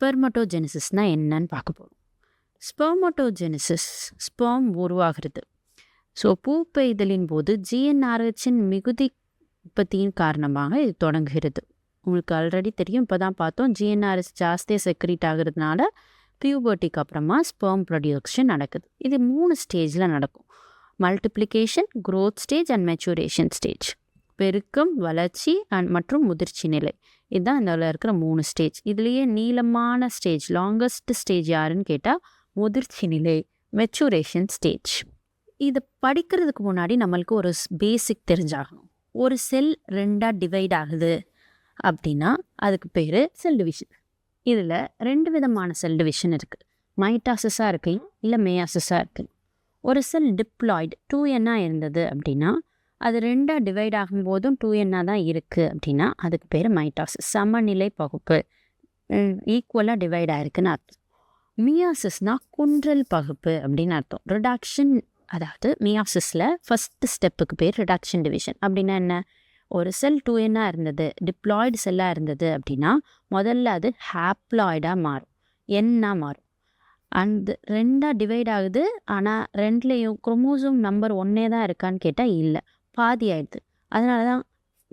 ஸ்பெர்மட்டோஜெனிசிஸ்னால் என்னன்னு பார்க்க போகிறோம். ஸ்பெர்மட்டோஜெனிசிஸ் ஸ்பெர்ம் உருவாகிறது. ஸோ பூப்பெய்தலின் போது ஜிஎன்ஆர்ஹெச்சின் மிகுதி உற்பத்தியின் காரணமாக இது தொடங்குகிறது. உங்களுக்கு ஆல்ரெடி தெரியும், இப்போ தான் பார்த்தோம், ஜிஎன்ஆர்ஹெச் ஜாஸ்தியாக செக்ரீட் ஆகுறதுனால பியூபர்ட்டிக்கு அப்புறமா ஸ்பெர்ம் ப்ரொடியூக்ஷன் நடக்குது. இது 3 ஸ்டேஜில் நடக்கும். Multiplication, growth stage and maturation stage. பெருக்கம், வளர்ச்சி மற்றும் முதிர்ச்சி நிலை. இதுதான் இதில் இருக்கிற 3 ஸ்டேஜ். இதுலேயே நீளமான ஸ்டேஜ், லாங்கஸ்ட் ஸ்டேஜ் யாருன்னு கேட்டால் முதிர்ச்சி நிலை, மெச்சூரேஷன் ஸ்டேஜ். இதை படிக்கிறதுக்கு முன்னாடி நம்மளுக்கு ஒரு பேசிக் தெரிஞ்சாகணும். ஒரு செல் 2ஆக டிவைட் ஆகுது அப்படின்னா அதுக்கு பேர் செல் டிவிஷன். இதில் 2 விதமான செல் டிவிஷன் இருக்குது. மைட்டாசிஸாக இருக்கலாம், இல்லை மேயாசிஸாக இருக்குது. ஒரு செல் டிப்ளாய்டு 2N இருந்தது அப்படின்னா அது 2ஆக டிவைட் ஆகும்போதும் 2N தான் இருக்குது அப்படின்னா அதுக்கு பேர் மைட்டாசிஸ், சமநிலை பகுப்பு, ஈக்குவலாக டிவைட் ஆயிருக்குன்னு அர்த்தம். மியாசிஸ்னால் குன்றல் பகுப்பு அப்படின்னு அர்த்தம். ரிடக்ஷன், அதாவது மியாசிஸில் ஃபஸ்ட்டு ஸ்டெப்புக்கு பேர் ரிடக்ஷன் டிவிஷன். அப்படின்னா என்ன? ஒரு செல் 2N இருந்தது, டிப்ளாய்டு செல்லாக இருந்தது அப்படின்னா முதல்ல அது ஹாப்ளாய்டாக மாறும், என்னாக மாறும். அந்த 2ஆக டிவைட் ஆகுது, ஆனால் 2லேயும் குரோமோசோம் நம்பர் 1 தான் இருக்கான்னு கேட்டால் இல்லை, பாதி ஆயிடுது. அதனால தான்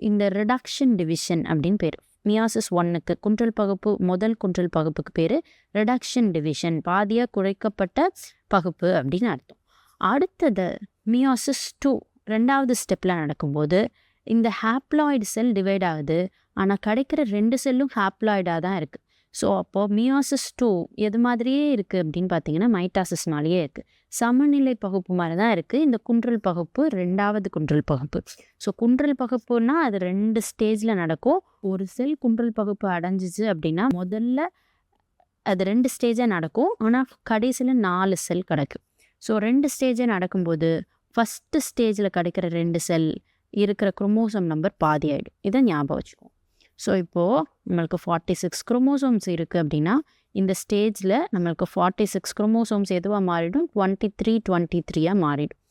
இந்த ரிடக்ஷன் டிவிஷன் அப்படின்னு பேர். மியாசிஸ் 1க்கு குன்றல் பகுப்பு, முதல் குன்றல் பகுப்புக்கு பேர் ரிடக்ஷன் டிவிஷன், பாதியாக குறைக்கப்பட்ட பகுப்பு அப்படின்னு அர்த்தம். அடுத்தது மியாசிஸ் 2 2வது ஸ்டெப்பில் நடக்கும்போது இந்த ஹாப்ளாய்டு செல் டிவைட் ஆகுது, ஆனால் கிடைக்கிற 2 செல்லும் ஹாப்ளாய்டாக தான் இருக்குது. ஸோ அப்போது மியாசிஸ் 2 எது மாதிரியே இருக்குது அப்படின்னு பார்த்தீங்கன்னா மைட்டாசிஸ்னாலேயே இருக்குது. சமநிலை பகுப்பு மாதிரி தான் இருக்குது இந்த குன்றல் பகுப்பு, 2வது குன்றல் பகுப்பு. ஸோ குன்றல் பகுப்புன்னா அது 2 ஸ்டேஜில் நடக்கும். ஒரு செல் குன்றல் பகுப்பு அடைஞ்சிச்சு அப்படின்னா முதல்ல அது 2 ஸ்டேஜாக நடக்கும், ஆனால் கடைசியில் 4 செல் கிடைக்கும். ஸோ 2 ஸ்டேஜாக நடக்கும்போது ஃபஸ்ட்டு ஸ்டேஜில் கிடைக்கிற 2 செல் இருக்கிற குரோமோசோம் நம்பர் பாதி ஆகிடும். இதை ஞாபகம் வச்சுக்கோம். ஸோ இப்போது நம்மளுக்கு 46 குரோமோசோம்ஸ் இருக்குது அப்படின்னா இந்த ஸ்டேஜில் நம்மளுக்கு 46 குரோமோசோம்ஸ் எதுவாக மாறிடும்? 23 மாறிடும்.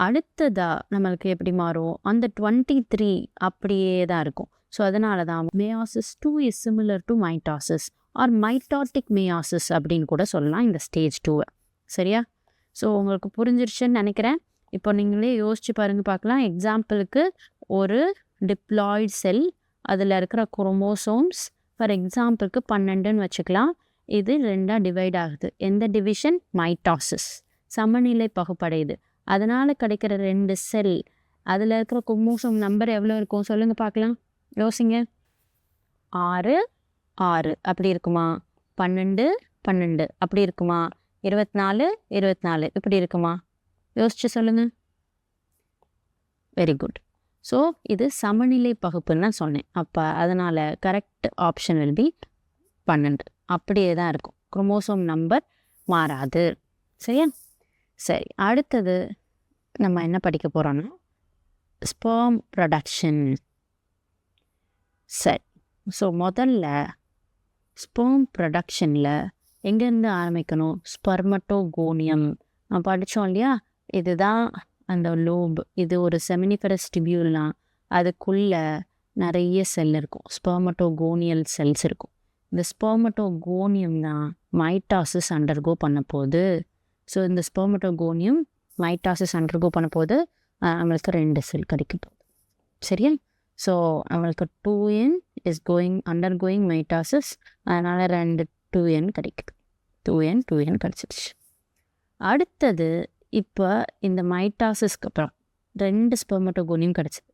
அடுத்ததாக நம்மளுக்கு எப்படி மாறும்? அந்த 23 அப்படியே தான் இருக்கும். ஸோ அதனால தான் meiosis 2 is similar to mitosis or mitotic meiosis அப்படின்னு கூட சொல்லலாம் இந்த ஸ்டேஜ் 2. சரியா? ஸோ உங்களுக்கு புரிஞ்சிருச்சுன்னு நினைக்கிறேன். இப்போ நீங்களே யோசிச்சு பார்க்கலாம். எக்ஸாம்பிளுக்கு ஒரு டிப்ளாய்டு செல், அதில் இருக்கிற குரோமோசோம்ஸ் ஃபார் எக்ஸாம்பிளுக்கு 12ன்னு வச்சுக்கலாம். இது 2ஆக டிவைட் ஆகுது. எந்த டிவிஷன்? மைட்டாசிஸ், சமநிலை பகுப்படையுது. அதனால் கிடைக்கிற 2 செல், அதில் இருக்கிற குரோமோசோம் நம்பர் எவ்வளோ இருக்கும் சொல்லுங்கள் பார்க்கலாம். யோசிங்க. 6 6 அப்படி இருக்குமா? 12 12 அப்படி இருக்குமா? 24 24 இப்படி இருக்குமா? யோசிச்சு சொல்லுங்கள். Very good. ஸோ இது சமநிலை பகுப்புன்னு தான் சொன்னேன். அப்போ அதனால் கரெக்ட் ஆப்ஷன் வில் பி 12. அப்படியே தான் இருக்கும், குரோமோசோம் நம்பர் மாறாது. சரியா? சரி, அடுத்தது நம்ம என்ன படிக்க போகிறோன்னா ஸ்பெர்ம் ப்ரொடக்ஷன். சரி, ஸோ முதல்ல ஸ்பெர்ம் ப்ரொடக்ஷனில் எங்கேருந்து ஆரம்பிக்கணும்? ஸ்பெர்மட்டோகோனியம் படித்தோம் இல்லையா? இதுதான் அந்த லோப். இது ஒரு செமினிஃபரஸ் டிபியூல்னா அதுக்குள்ளே நிறைய செல் இருக்கும், ஸ்பெர்மட்டோகோனியல் செல்ஸ் இருக்கும். இந்த ஸ்பெர்மட்டோகோனியம் தான் மைட்டாசிஸ் அண்டர்கோ பண்ண போகுது. ஸோ இந்த ஸ்பெர்மட்டோகோனியம் மைட்டாசிஸ் அண்டர்கோ பண்ண போது நம்மளுக்கு 2 செல் கிடைக்க போகுது. சரியா? ஸோ நம்மளுக்கு 2N இஸ் அண்டர்கோயிங் மைட்டாசிஸ், அதனால் 2 2N கிடைக்குது. 2N கிடச்சிடுச்சு. அடுத்தது இப்போ இந்த மைட்டாசிஸ்க்கு அப்புறம் 2 ஸ்பெர்மட்டோகோனியம் கிடச்சிது.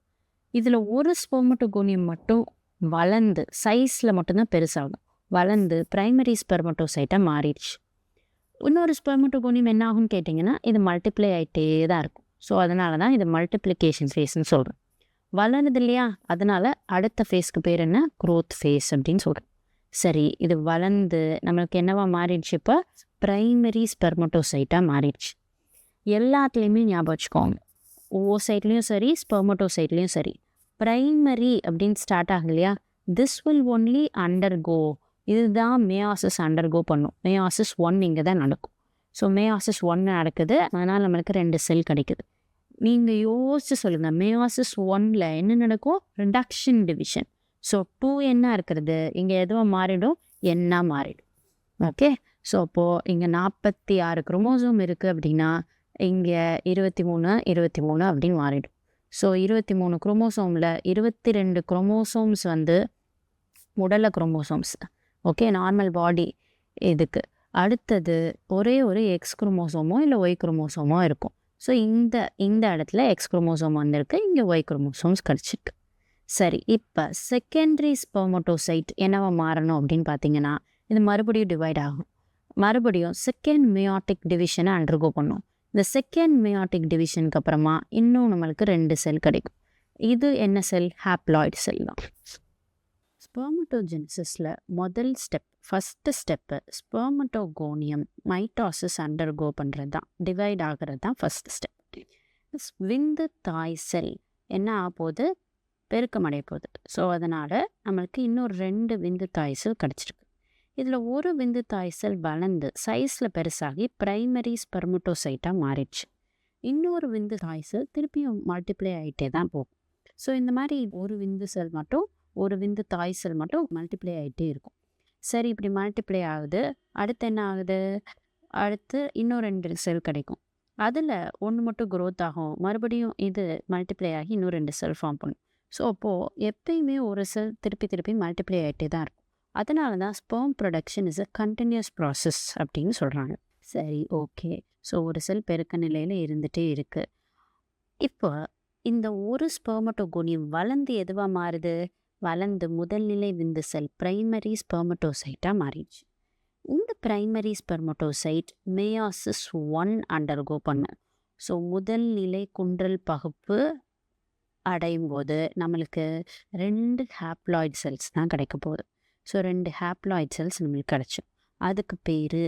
இதில் ஒரு ஸ்பெர்மட்டோகோனியம் மட்டும் வளர்ந்து சைஸில் மட்டும்தான் பெருசாகும், வளர்ந்து ப்ரைமரி ஸ்பெர்மட்டோசைட்டாக மாறிடுச்சு. இன்னொரு ஸ்பெர்மட்டோகோனியம் என்ன ஆகும்னு கேட்டிங்கன்னா இது மல்டிப்ளை ஆகிட்டே தான் இருக்கும். ஸோ அதனால தான் இது மல்டிப்ளிகேஷன் ஃபேஸ்ன்னு சொல்கிறேன். வளருது இல்லையா? அதனால் அடுத்த ஃபேஸ்க்கு பேர் என்ன? க்ரோத் ஃபேஸ் அப்படின்னு சொல்கிறேன். சரி, இது வளர்ந்து நம்மளுக்கு என்னவா மாறிடுச்சு? இப்போ ப்ரைமரி ஸ்பெர்மட்டோசைட்டாக மாறிடுச்சு. எல்லாத்துலேயுமே ஞாபகம் வச்சுக்கோங்க, ஓசைட்லேயும் சரி ஸ்பெர்மட்டோசைட்லேயும் சரி ப்ரைமரி அப்படின்னு ஸ்டார்ட் ஆகும் இல்லையா? திஸ் வில் ஒன்லி அண்டர்கோ, இதுதான் மேயாசிஸ் அண்டர்கோ பண்ணும். மேயாசிஸ் 1 இங்கே தான் நடக்கும். ஸோ மேயாசிஸ் 1 நடக்குது, அதனால் நம்மளுக்கு 2 செல் கிடைக்குது. நீங்கள் யோசிச்சு சொல்லுங்கள், மேயாசிஸ் 1ல் என்ன நடக்கும்? Reduction division. ஸோ 2N இருக்கிறது இங்கே எதுவும் மாறிடும், என்ன மாறிடும். ஓகே. ஸோ அப்போது இங்கே 46 குரோமோசோம் இருக்குது அப்படின்னா இங்கே 23 அப்படின்னு மாறிடும். ஸோ 23 குரோமோசோமில் 22 குரோமோசோம்ஸ் வந்து உடல குரோமோசோம்ஸ். ஓகே, நார்மல் பாடி இதுக்கு. அடுத்தது ஒரே ஒரு எக்ஸ் குரோமோசோமோ இல்லை ஒய் குரோமோசோமோ இருக்கும். ஸோ இந்த இடத்துல எக்ஸ் குரோமோசோம் வந்திருக்கு, இங்கே ஒய் குரோமோசோம்ஸ் கிடச்சிருக்கு. சரி, இப்போ செகண்டரி ஸ்பெர்மட்டோசைட் என்னவா மாறணும் அப்படின்னு பார்த்தீங்கன்னா இது மறுபடியும் டிவைட் ஆகும். மறுபடியும் செகண்ட் மியாட்டிக் டிவிஷனை அண்டர்கோ பண்ணும். இந்த செகண்ட் மியாட்டிக் டிவிஷனுக்கு அப்புறமா இன்னும் நம்மளுக்கு 2 செல் கிடைக்கும். இது என்ன செல்? ஹாப்ளாய்டு செல் தான். ஸ்பெர்மட்டோஜெனிசிஸில் முதல் step, first step spermatogonium mitosis undergo பண்ணுறது தான், டிவைட் ஆகிறது தான் ஃபஸ்ட்டு ஸ்டெப். விந்து தாய் செல் என்ன ஆக போகுது? பெருக்கமடைய போகுது. ஸோ அதனால் நம்மளுக்கு இன்னொரு 2 விந்து தாய் செல் கிடச்சிருக்கு. இதில் ஒரு விந்து தாய் செல் வளர்ந்து சைஸில் பெருசாகி ப்ரைமரி ஸ்பெர்மட்டோசைட்டாக மாறிடுச்சு. இன்னொரு விந்து தாய் செல் திருப்பியும் மல்டிப்ளை ஆகிட்டே தான் போகும். ஸோ இந்த மாதிரி ஒரு விந்து செல் மட்டும், ஒரு விந்து தாய் செல் மட்டும் மல்டிப்ளை ஆகிட்டே இருக்கும். சரி, இப்படி மல்டிப்ளை ஆகுது. அடுத்து என்ன ஆகுது? அடுத்து இன்னும் 2 செல் கிடைக்கும். அதில் ஒன்று மட்டும் க்ரோத் ஆகும். மறுபடியும் இது மல்டிப்ளை ஆகி இன்னும் 2 செல் ஃபார்ம் பண்ணும். ஸோ அப்போது எப்பயுமே ஒரு செல் திருப்பி மல்டிப்ளை ஆகிட்டே தான் இருக்கும். அதனால தான் sperm production is a continuous process அப்படின்னு சொல்கிறாங்க. சரி, ஓகே. ஸோ ஒரு செல் பெருக்க நிலையில் இருந்துகிட்டே இருக்குது. இப்போ இந்த ஒரு ஸ்பெர்மட்டோகோனியம் வளர்ந்து எதுவாக மாறுது? வளர்ந்து முதல்நிலை விந்து செல் பிரைமரி ஸ்பெர்மட்டோசைட்டாக மாறிடுச்சு. இந்த பிரைமரி ஸ்பெர்மட்டோசைட் மேயாசிஸ் 1 அண்டர்கோ பண்ணும். ஸோ முதல் நிலை குன்றல் பகுப்பு அடையும் போது நம்மளுக்கு 2 ஹாப்ளாய்டு செல்ஸ் தான் கிடைக்க போகுது. ஸோ 2 ஹாப்ளாய்டு செல்ஸ் நம்மளுக்கு கிடச்சிடும். அதுக்கு பேர்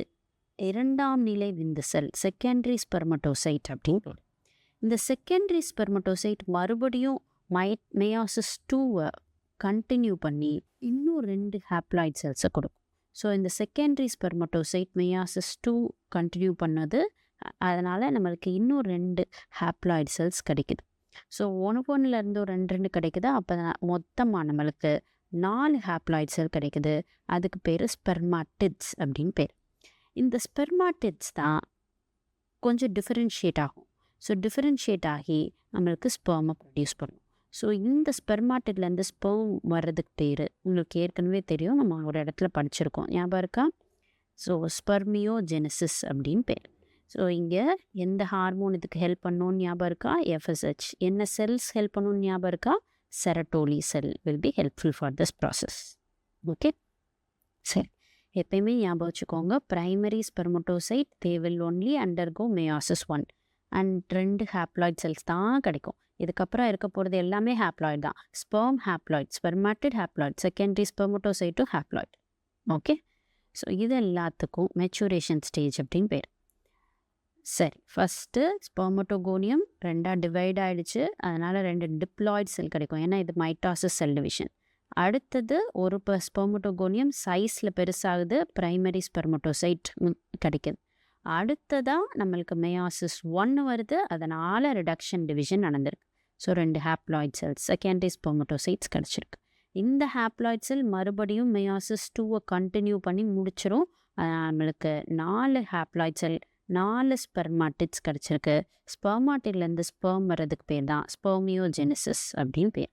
2ஆம் நிலை விந்து செல், செகண்டரி ஸ்பெர்மட்டோசைட் அப்படின்னு. இந்த செகண்டரி ஸ்பெர்மட்டோசைட் மறுபடியும் மேயாசிஸ் 2 கண்டினியூ பண்ணி இன்னும் 2 ஹாப்ளாய்டு செல்ஸை கொடுக்கும். ஸோ இந்த செகண்டரி ஸ்பெர்மட்டோசைட் மேயாசிஸ் 2 கண்டினியூ பண்ணது, அதனால் நம்மளுக்கு இன்னும் 2 ஹாப்ளாய்டு செல்ஸ் கிடைக்குது. ஸோ ஒன்றுலேருந்து 2 கிடைக்குது. அப்போ மொத்தமாக நம்மளுக்கு 4 ஹாப்ளாய்டு செல் கிடைக்குது. அதுக்கு பேர் ஸ்பெர்மாட்டிட்ஸ் அப்படின்னு பேர். இந்த ஸ்பெர்மாட்டிட்ஸ் தான் கொஞ்சம் டிஃபரென்ஷியேட் ஆகும். ஸோ டிஃபரென்ஷியேட் ஆகி நம்மளுக்கு ஸ்பெர்மை ப்ரொடியூஸ் பண்ணும். ஸோ இந்த ஸ்பெர்மாட்டிட்லேருந்து ஸ்பெர்ம் வர்றதுக்கு பேர் உங்களுக்கு ஏற்கனவே தெரியும், நம்ம ஒரு இடத்துல படிச்சிருக்கோம், ஞாபகம் இருக்கா? ஸோ ஸ்பெர்மியோஜெனிசிஸ் அப்படின்னு பேர். ஸோ இங்கே எந்த ஹார்மோன் இதுக்கு ஹெல்ப் பண்ணணும்னு ஞாபகம் இருக்கா? FSH. என்ன செல்ஸ் ஹெல்ப் பண்ணணும்னு ஞாபகம் இருக்கா? Sertoli cell will be helpful for this process. Okay, சரி. எப்பயுமே ஞாபகம் வச்சுக்கோங்க, primary spermatocyte they will only undergo meiosis 1 and 2 haploid cells தான் கிடைக்கும். இதுக்கப்புறம் இருக்க போகிறது எல்லாமே ஹாப்ளாய்டு தான். Sperm haploid, spermatid haploid, secondary ஸ்பெர்மட்டோசைட்டும் ஹாப்ளாய்டு. ஓகே, ஸோ இது எல்லாத்துக்கும் மெச்சூரேஷன் ஸ்டேஜ் அப்படின்னு பேர். சரி, ஃபஸ்ட்டு ஸ்பெர்மட்டோகோனியம் 2ஆக டிவைட் ஆகிடுச்சு, அதனால் 2 டிப்ளாய்டு செல் கிடைக்கும், ஏன்னா இது மைட்டாசிஸ் செல் டிவிஷன். அடுத்தது ஒரு ஸ்பெர்மட்டோகோனியம் சைஸில் பெருசாகுது, ப்ரைமரி ஸ்பெர்மட்டோசைட் கிடைக்குது. அடுத்ததாக நம்மளுக்கு மேயாசிஸ் 1 வருது, அதனால் ரிடக்ஷன் டிவிஷன் நடந்திருக்கு. ஸோ 2 ஹாப்ளாய்டு செல்ஸ், செகண்டரி ஸ்பெர்மட்டோசைட்ஸ் கிடச்சிருக்கு. இந்த ஹாப்ளாய்டு செல் மறுபடியும் மேயாசிஸ் 2 கண்டினியூ பண்ணி முடிச்சிடும். நம்மளுக்கு 4 ஹாப்ளாய்டு செல், 4 ஸ்பெர்மாட்டிட்ஸ் கிடச்சிருக்கு. ஸ்பெர்மாட்டிட்லேருந்து ஸ்பெர்ம் வர்றதுக்கு பேர் தான் ஸ்பெர்மியோஜெனிசிஸ் அப்படின்னு பேர்.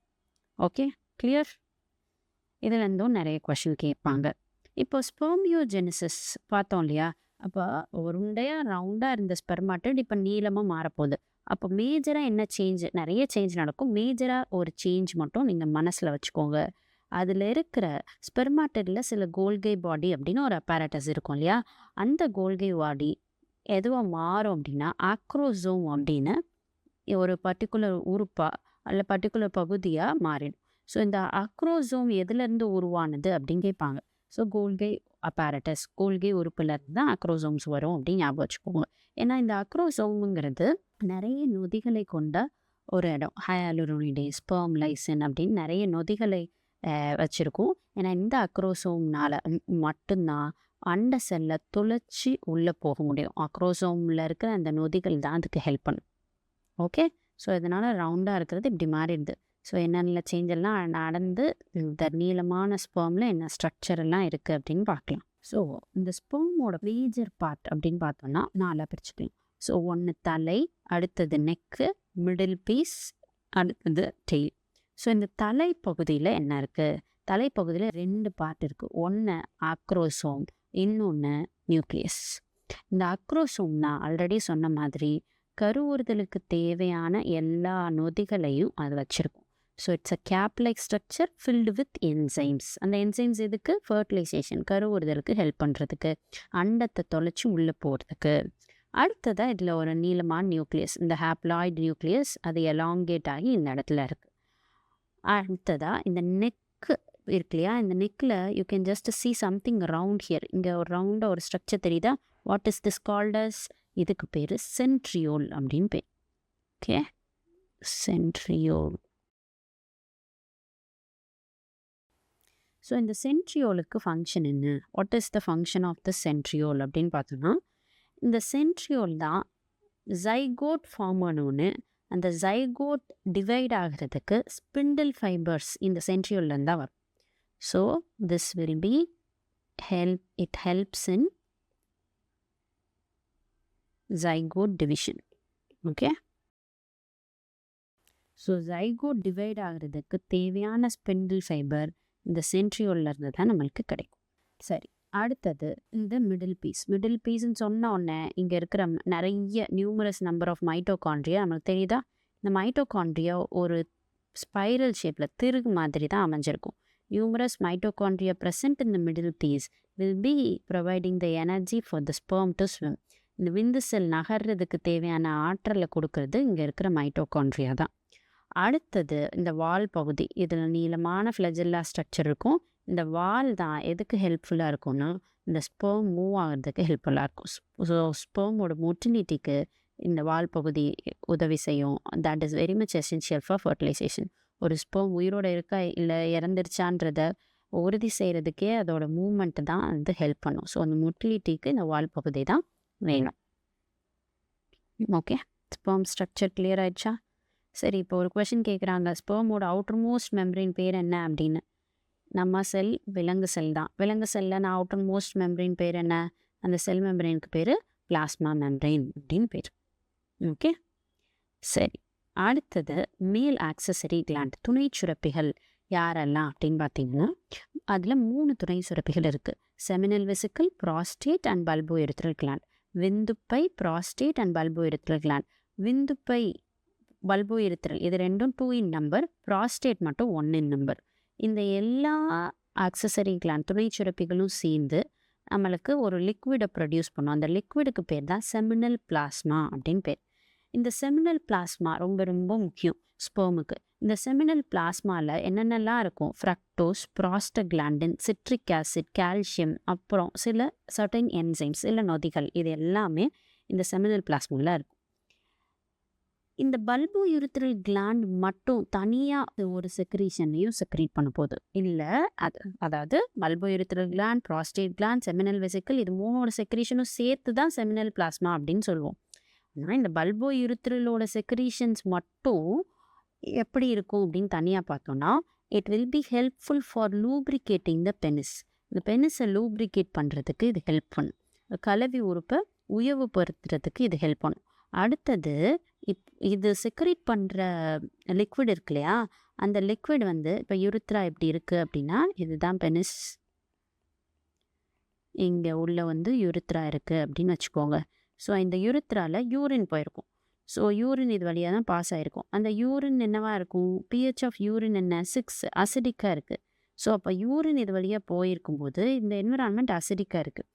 Okay, clear? இதுலேருந்தும் நிறைய கொஷின் கேட்பாங்க. இப்போ ஸ்பெர்மியோஜெனிசிஸ் பார்த்தோம் இல்லையா? அப்போ உருண்டையாக ரவுண்டாக இருந்த ஸ்பெர்மாட்டிட் இப்போ நீளமாக மாறப்போகுது. அப்போ மேஜராக என்ன சேஞ்ச்? நிறைய சேஞ்ச் நடக்கும். மேஜராக ஒரு சேஞ்ச் மட்டும் நீங்கள் மனசில் வச்சுக்கோங்க. அதில் இருக்கிற ஸ்பெர்மாட்டிடில் சில கோல்கை பாடி அப்படின்னு ஒரு அப்பேரட்டஸ் இருக்கும் இல்லையா? அந்த கோல்கை பாடி எதுவாக மாறும் அப்படின்னா ஆக்ரோசோம் அப்படின்னு ஒரு பர்டிகுலர் உறுப்பாக அல்ல பர்டிகுலர் பகுதியாக மாறிடும். ஸோ இந்த அக்ரோசோம் எதுலேருந்து உருவானது அப்படின்னு கேட்பாங்க. ஸோ கோல்கை அப்பேரட்டஸ், கோல்கை உறுப்புலேருந்து தான் அக்ரோசோம்ஸ் வரும் அப்படின்னு ஞாபகம் வச்சுக்கோங்க. ஏன்னா இந்த அக்ரோசோமுங்கிறது நிறைய நொதிகளை கொண்ட ஒரு இடம். ஹயாலுரோனிடேஸ், ஸ்பெர்ம் லைசின் அப்படின்னு நிறைய நொதிகளை வச்சுருக்கும். ஏன்னா இந்த அக்ரோசோம்னால் மட்டும்தான் அண்ட செல்லை துளைச்சி உள்ளே போக முடியும். அக்ரோசோமில் இருக்கிற அந்த நொதிகள் தான் அதுக்கு ஹெல்ப் பண்ணும். ஓகே, ஸோ இதனால் ரவுண்டாக இருக்கிறது இப்படி மாறிடுது. ஸோ என்னென்ன சேஞ்ச் எல்லாம் நடந்து இந்த நீளமான ஸ்பெர்மில் என்ன ஸ்ட்ரக்சர் எல்லாம் இருக்குது அப்படின்னு பார்க்கலாம். ஸோ இந்த ஸ்பெர்மோட மேஜர் பார்ட் அப்படின்னு பார்த்தோம்னா 4 பிரிச்சுக்கலாம். ஸோ ஒன்று தலை, அடுத்தது நெக்கு, மிடில் பீஸ், அடுத்தது டெயில். ஸோ இந்த தலைப்பகுதியில் என்ன இருக்குது? தலைப்பகுதியில் 2 பார்ட் இருக்குது. ஒன்று அக்ரோசோம், இன்னொன்று நியூக்ளியஸ். இந்த அக்ரோசோம்னா ஆல்ரெடி சொன்ன மாதிரி கருவுறுதலுக்கு தேவையான எல்லா நொதிகளையும் அது வச்சுருக்கும். So it's a cap like structure filled with enzymes. அந்த என்சைம்ஸ் எதுக்கு? ஃபர்டிலைசேஷன், கருவுறுதலுக்கு ஹெல்ப் பண்ணுறதுக்கு, அண்டத்தை தொலைச்சி உள்ளே போகிறதுக்கு. அடுத்ததாக இதில் ஒரு நீளமான நியூக்ளியஸ், இந்த ஹாப்ளாய்டு நியூக்ளியஸ், அது எலாங்கேட் ஆகி இந்த இடத்துல இருக்குது. அடுத்ததாக இந்த நெக்கு இருக்கு இல்லையா, இந்த நெக்கில் you can just see something round here. இங்கே ஒரு ரவுண்டாக ஒரு ஸ்ட்ரக்சர் தெரியுதா? What is this called as? இதுக்கு பேர் சென்ட்ரியோல் அப்படின்னு பேர். Okay, centriole. ஸோ இந்த சென்ட்ரியோலுக்கு ஃபங்க்ஷன் என்ன? What is the function of the centriole அப்படின்னு பார்த்தோம்னா, இந்த சென்ட்ரியோல் தான் ஜைகோட் ஃபார்ம் ஆனோன்னு அந்த ஜைகோட் டிவைட் ஆகிறதுக்கு ஸ்பிண்டில் ஃபைபர்ஸ் இந்த சென்ட்ரியோல்லேருந்து தான் வரும். So this will be it helps in zygote division. Okay, so zygote divide ஆகிறதுக்கு தேவையான ஸ்பிண்டில் ஃபைபர் இந்த சென்ட்ரியோல்லேருந்து தான் நம்மளுக்கு கிடைக்கும். சரி, அடுத்தது இந்த மிடில் பீஸ். மிடில் பீஸ்ன்னு சொன்ன உடனே இங்கே இருக்கிற நிறைய நியூமரஸ் நம்பர் ஆஃப் மைட்டோகாண்ட்ரியா நம்மளுக்கு தெரியுதா? இந்த மைட்டோகாண்ட்ரியா ஒரு ஸ்பைரல் ஷேப்பில் திருகு மாதிரி தான் அமைஞ்சிருக்கும். Numerous mitochondria present in the middle piece will be providing the energy for the sperm to swim. இந்த விந்து செல் நகர்றதுக்கு தேவையான ஆற்றலை கொடுக்கறது இங்கே இருக்கிற மைட்டோகாண்ட்ரியா தான். அடுத்தது இந்த வால் பகுதி, இதில் நீளமான ஃப்ளஜெல்லா ஸ்ட்ரக்சர் இருக்கும். இந்த வால் தான் எதுக்கு ஹெல்ப்ஃபுல்லாக இருக்கும்னா இந்த ஸ்பெர்ம் மூவ் ஆகிறதுக்கு ஹெல்ப்ஃபுல்லாக இருக்கும். ஸோ ஸ்பெர்மோட மொட்டிலிட்டிக்கு இந்த வால் பகுதி உதவி செய்யும். That is very much essential for fertilisation. ஒரு ஸ்பெர்ம் உயிரோடு இருக்கா இல்லை இறந்துருச்சான்றத உறுதி செய்கிறதுக்கே அதோட மூமெண்ட்டு தான் வந்து ஹெல்ப் பண்ணும். ஸோ அந்த மொட்டிலிட்டிக்கு இந்த வால் பகுதி தான் வேணும். ஓகே, ஸ்பெர்ம் ஸ்ட்ரக்சர் கிளியர் ஆயிடுச்சா? சரி, இப்போ ஒரு கொஷின் கேட்குறாங்க, ஸ்பெர்மோட அவுட்டர் மோஸ்ட் மெம்பரின் பேர் என்ன அப்படின்னு. நம்ம செல் விலங்கு செல் தான். விலங்கு செல்லில் நான் அவுட்டர் மோஸ்ட் மெம்பரின் பேர் என்ன? அந்த செல் மெம்பரினுக்கு பேர் பிளாஸ்மா மெம்பரின் அப்படின்னு பேர். ஓகே, சரி, அடுத்தது மேல் ஆக்சசரி கிளாண்ட், துணை சுரப்பிகள் யாரெல்லாம் அப்படின்னு பார்த்தீங்கன்னா அதில் 3 துணை சுரப்பிகள் இருக்குது. Seminal vesicle, prostate and bulbourethral gland. விந்துப்பை, prostate and bulbourethral gland. விந்துப்பை, பல்போ எரித்ரல் இது ரெண்டும் 2 in நம்பர், ப்ராஸ்டேட் மட்டும் 1 in நம்பர். இந்த எல்லா ஆக்சசரி கிளாண்ட் துணை சுரப்பிகளும் சேர்ந்து நம்மளுக்கு ஒரு லிக்விடை ப்ரொடியூஸ் பண்ணும். அந்த லிக்விடுக்கு பேர் தான் செமினல் பிளாஸ்மா அப்படின்னு பேர். இந்த செமினல் பிளாஸ்மா ரொம்ப ரொம்ப முக்கியம் ஸ்பெர்முக்கு. இந்த செமினல் பிளாஸ்மாவில் என்னென்னலாம் இருக்கும்? ஃப்ரக்டோஸ், ப்ராஸ்டக்லாண்டின், சிட்ரிக் ஆசிட், கால்சியம், அப்புறம் சில சர்டன் என்சைம்ஸ், சில நொதிகள், இது எல்லாமே இந்த செமினல் பிளாஸ்மாவில் இருக்கும். இந்த பல்போ யூரித்ரல் கிளாண்ட் மட்டும் தனியாக ஒரு செக்ரீஷனையும் செக்ரீட் பண்ண போகுது இல்லை. அதாவது bulbourethral gland, prostate gland, seminal vesicle, இது 3ஓட செக்ரீஷனும் சேர்த்து தான் செமினல் பிளாஸ்மா அப்படின்னு சொல்லுவோம். ஆனால் இந்த பல்போ யூரித்ரலோட செக்ரீஷன்ஸ் மட்டும் எப்படி இருக்கும் அப்படின்னு தனியாக பார்த்தோன்னா, it will be helpful for lubricating the penis. இந்த பெனிஸை லூப்ரிகேட் பண்ணுறதுக்கு இது ஹெல்ப் பண்ணும். கலவி உறுப்பை உயவுபடுத்துறதுக்கு இது ஹெல்ப் பண்ணும். அடுத்தது இது செக்ரேட் பண்ணுற லிக்விட் இருக்கு இல்லையா, அந்த லிக்விட் வந்து இப்போ யூரித்ரா எப்படி இருக்குது அப்படின்னா, இதுதான் பெனிஸ், இங்கே உள்ள வந்து யூரித்ரா இருக்குது அப்படின்னு வச்சுக்கோங்க. ஸோ இந்த யூரித்ராவில் யூரின் போயிருக்கும். ஸோ யூரின் இது வழியாக தான் பாஸ் ஆகிருக்கும். அந்த யூரின் என்னவாக இருக்கும்? பிஹெச் ஆஃப் யூரின் என்ன? 6, அசிடிக்காக இருக்குது. ஸோ அப்போ யூரின் இது வழியாக போயிருக்கும்போது இந்த என்விரான்மெண்ட் அசிடிக்காக இருக்குது.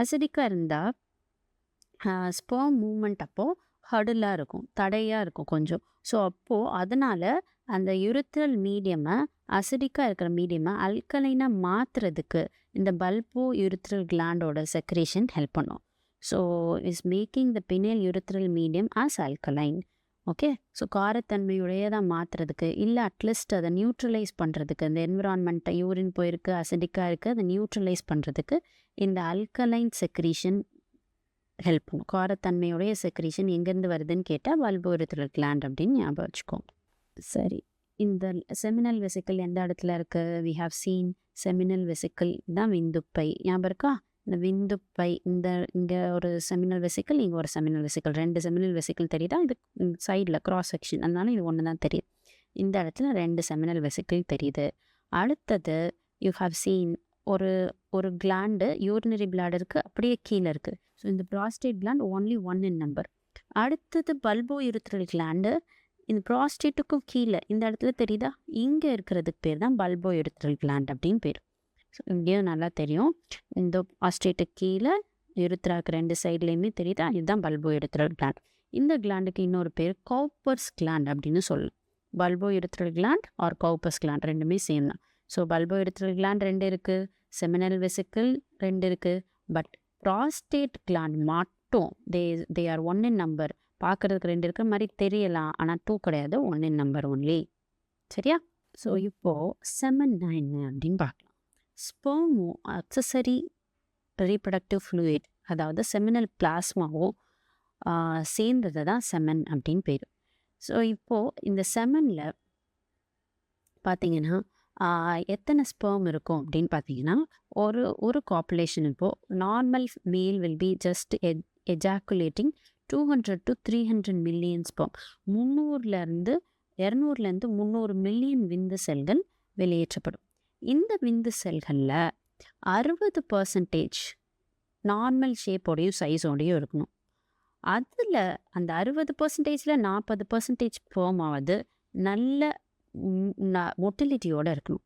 அசிடிக்காக இருந்தால் ஸ்பெர்ம் மூமெண்ட் அப்போது ஹர்டிலாக இருக்கும், தடையாக இருக்கும் கொஞ்சம். ஸோ அப்போது அதனால் அந்த யூரித்ரல் மீடியமை, அசிடிக்காக இருக்கிற மீடியமை அல்கலைனாக மாற்றுறதுக்கு இந்த பல்போ யூரித்ரல் கிளாண்டோட செக்ரேஷன் ஹெல்ப் பண்ணும். So is making the penile urethral medium as alkaline. Okay, so காரத்தன்மையுடையதாக மாற்றுறதுக்கு இல்லை அட்லீஸ்ட் அதை நியூட்ரலைஸ் பண்ணுறதுக்கு, இந்த என்விரான்மெண்ட்டை யூரின் போயிருக்கு, அசிடிக்காக இருக்குது, அதை நியூட்ரலைஸ் பண்ணுறதுக்கு இந்த அல்கலைன் செக்ரீஷன் ஹெல்ப் பண்ணும். காரத்தன்மையுடைய செக்ரீஷன் எங்கேருந்து வருதுன்னு கேட்டால் பல்போ யூரித்ரல் கிளாண்ட் அப்படின்னு ஞாபகம் வச்சுக்கோங்க. சரி, இந்த செமினல் வெசிக்கல் எந்த இடத்துல இருக்குது? We have seen seminal vesicle தான் விந்துப்பை, ஞாபகம் இருக்கா? இந்த விந்து பை இங்கே ஒரு செமினல் வெசிக்கல், இங்கே ஒரு செமினல் வெசிக்கல், 2 செமினல் வெசிக்கல் தெரியுதா? இது சைடில் கிராஸ் செக்ஷன், அதனால இது ஒன்று தான் தெரியுது. இந்த இடத்துல 2 செமினல் வெசிக்கல் தெரியுது. அடுத்தது யூ ஹாவ் சீன் ஒரு கிளாண்டு யூரினரி பிளாடருக்கு அப்படியே கீழே இருக்குது. ஸோ இந்த prostate gland only 1 in number. அடுத்தது பல்போ யூரித்ரல் கிளாண்டு இந்த ப்ராஸ்டேட்டுக்கும் கீழே இந்த இடத்துல தெரியுதா? இங்கே இருக்கிறதுக்கு பேர் தான் பல்போ யூரித்ரல் கிளாண்ட் அப்படின்னு பேர். ஸோ இங்கேயும் நல்லா தெரியும், இந்த ப்ராஸ்டேட்டுக்கு கீழே யூரித்ராக்கு 2 சைட்லேயுமே தெரியுதா? இதுதான் பல்போ யூரித்ரல் கிளாண்ட். இந்த கிளாண்டுக்கு இன்னொரு பேர் கௌப்பர்ஸ் கிளாண்ட் அப்படின்னு சொல்லலாம். பல்போ யூரித்ரல் கிளாண்ட் ஆர் கௌப்பர்ஸ் கிளாண்ட் ரெண்டுமே சேம் தான். ஸோ பல்போ யூரித்ரல் கிளாண்ட் 2 இருக்குது, செமினல் வெசிக்கல் 2 இருக்குது. பட் ப்ராஸ்டேட் கிளாண்ட் மட்டும் தே ஆர் 1 in number. பார்க்குறதுக்கு 2 இருக்கிற மாதிரி தெரியலாம், ஆனால் 2 கிடையாது, 1 in number only. சரியா? ஸோ இப்போது செமன்னா என்ன அப்படின்னு பார்க்கலாம். ஸ்பெர்மோ அக்சசரி ரீப்ரடக்டிவ் ஃப்ளூயிட், அதாவது செமினல் பிளாஸ்மாவும் சேர்ந்தது தான் செமன் அப்படின்னு பேர். ஸோ இப்போது இந்த செமனில் பார்த்தீங்கன்னா எத்தனை ஸ்பெர்ம் இருக்கும் அப்படின்னு பார்த்தீங்கன்னா, ஒரு காப்புலேஷன் இப்போது normal male will be just ejaculating 200 to 300 million sperm. 200 300 million விந்து செல்கள் வெளியேற்றப்படும். இந்த விந்து செல்களில் 60% நார்மல் ஷேப்போடையும் சைஸோடையும் இருக்கணும். அதில் அந்த 60%ல் 40% ஸ்பெர்மாவது நல்ல மொட்டிலிட்டியோடு இருக்கணும்.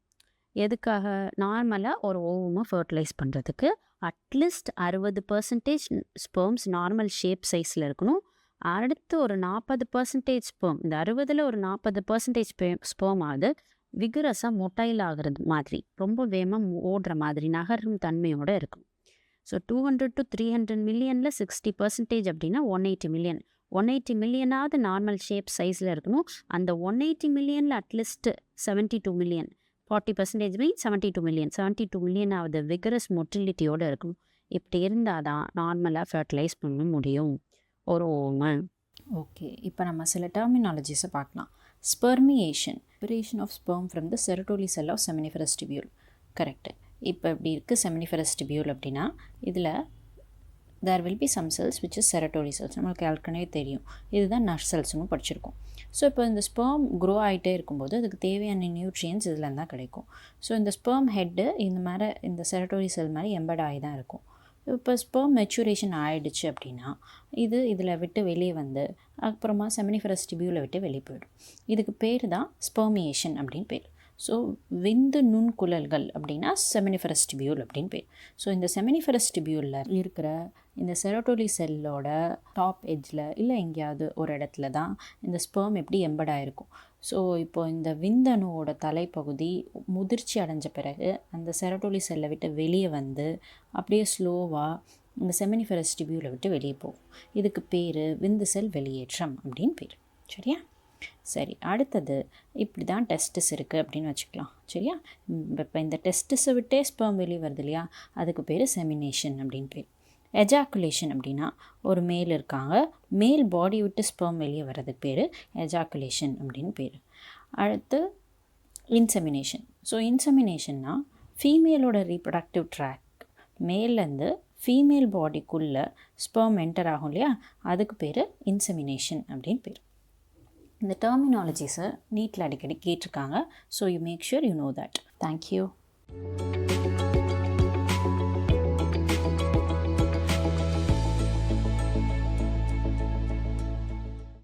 எதுக்காக? நார்மலாக ஒரு ஓவமை ஃபர்டிலைஸ் பண்ணுறதுக்கு அட்லீஸ்ட் 60% ஸ்பெர்ம்ஸ் நார்மல் ஷேப் சைஸில் இருக்கணும். அடுத்து ஒரு 40% ஸ்பெர்ம், இந்த 60ல் ஒரு 40% ஸ்பெர்மாவது விகரஸாக மொட்டைல் ஆகிறது மாதிரி, ரொம்ப வேகமாக ஓடுற மாதிரி நகரும் தன்மையோடு இருக்கும். ஸோ 200 to 300 மில்லியனில் 60% அப்படின்னா 180 மில்லியன். 180 மில்லியனாவது நார்மல் ஷேப் சைஸில் இருக்கணும். அந்த 180 மில்லியனில் அட்லீஸ்ட் 72 மில்லியன், 40% மீன் 72 மில்லியன், 72 மில்லியனாவது விகரஸ் மொட்டிலிட்டியோடு இருக்கணும். இப்படி இருந்தால் தான் நார்மலாக ஃபர்டிலைஸ் பண்ண முடியும் ஒரு ஓமை. ஓகே, இப்போ நம்ம சில டெர்மினாலஜிஸை பார்க்கலாம். Spermiation, separation of sperm from the Sertoli cell of seminiferous tubule. Correct. இப்போ இப்படி இருக்குது செமினிஃபரஸ் டிபியூல் அப்படின்னா, இதில் there will be some cells which is Sertoli cells. நம்மளுக்கு ஏற்கனவே தெரியும், இதுதான் நர் செல்ஸ்னு படிச்சிருக்கோம். ஸோ இப்போ இந்த ஸ்பெர்ம் க்ரோ ஆகிட்டே இருக்கும்போது அதுக்கு தேவையான நியூட்ரியன்ஸ் இதில் தான் கிடைக்கும். ஸோ இந்த ஸ்பெர்ம் ஹெட்டு இந்த செரட்டோலி செல் மாதிரி எம்பட் ஆகி தான் இருக்கும். இப்போ ஸ்பெர்ம் மெச்சூரேஷன் ஆகிடுச்சு அப்படின்னா இதில் விட்டு வெளியே வந்து அப்புறமா செமினிஃபரஸ் டிபியூலை விட்டு வெளியே போயிடும். இதுக்கு பேர் தான் ஸ்பெர்மியேஷன் அப்படின்னு பேர். ஸோ விந்து நுண்குழல்கள் அப்படின்னா செமினிஃபரஸ் டிபியூல் அப்படின்னு பேர். ஸோ இந்த செமினிஃபரஸ் டிபியூலில் இருக்கிற இந்த செரோட்டோலி செல்லோட டாப் எட்ஜில் இல்லை எங்கேயாவது ஒரு இடத்துல தான் இந்த ஸ்பெர்ம் எப்படி எம்படாக இருக்கும். ஸோ இப்போது இந்த விந்தணுவோட தலைப்பகுதி முதிர்ச்சி அடைஞ்ச பிறகு அந்த செரோட்டோலி செல்லை விட்டு வெளியே வந்து அப்படியே ஸ்லோவாக இந்த செமினிஃபரஸ் டிபியூலை விட்டு வெளியே போகும். இதுக்கு பேர் விந்து செல் வெளியேற்றம் அப்படின்னு பேர். சரியா? சரி, அடுத்தது இப்படி தான் டெஸ்டிஸ் இருக்குது அப்படின்னு வச்சுக்கலாம். சரியா? இப்போ இந்த டெஸ்டிஸை விட்டே ஸ்பெர்ம் வெளியே வருது இல்லையா, அதுக்கு பேர் செமினேஷன் அப்படின்னு பேர். எஜாக்குலேஷன் அப்படின்னா ஒரு மேல் இருக்காங்க, மேல் பாடி விட்டு ஸ்பெர்ம் வெளியே வர்றதுக்கு பேர் எஜாக்குலேஷன் அப்படின்னு பேர். அடுத்து இன்செமினேஷன். ஸோ இன்செமினேஷன்னா ஃபீமேலோட ரீப்ரொடக்டிவ் ட்ராக் மேலேருந்து ஃபீமேல் பாடிக்குள்ளே ஸ்பெர்ம் என்டர் ஆகும் இல்லையா, அதுக்கு பேர் இன்செமினேஷன் அப்படின்னு பேர். இந்த டெர்மினாலஜிஸை நீட்டில் அடிக்கடி கேட்டிருக்காங்க. So you make sure you know that. Thank you.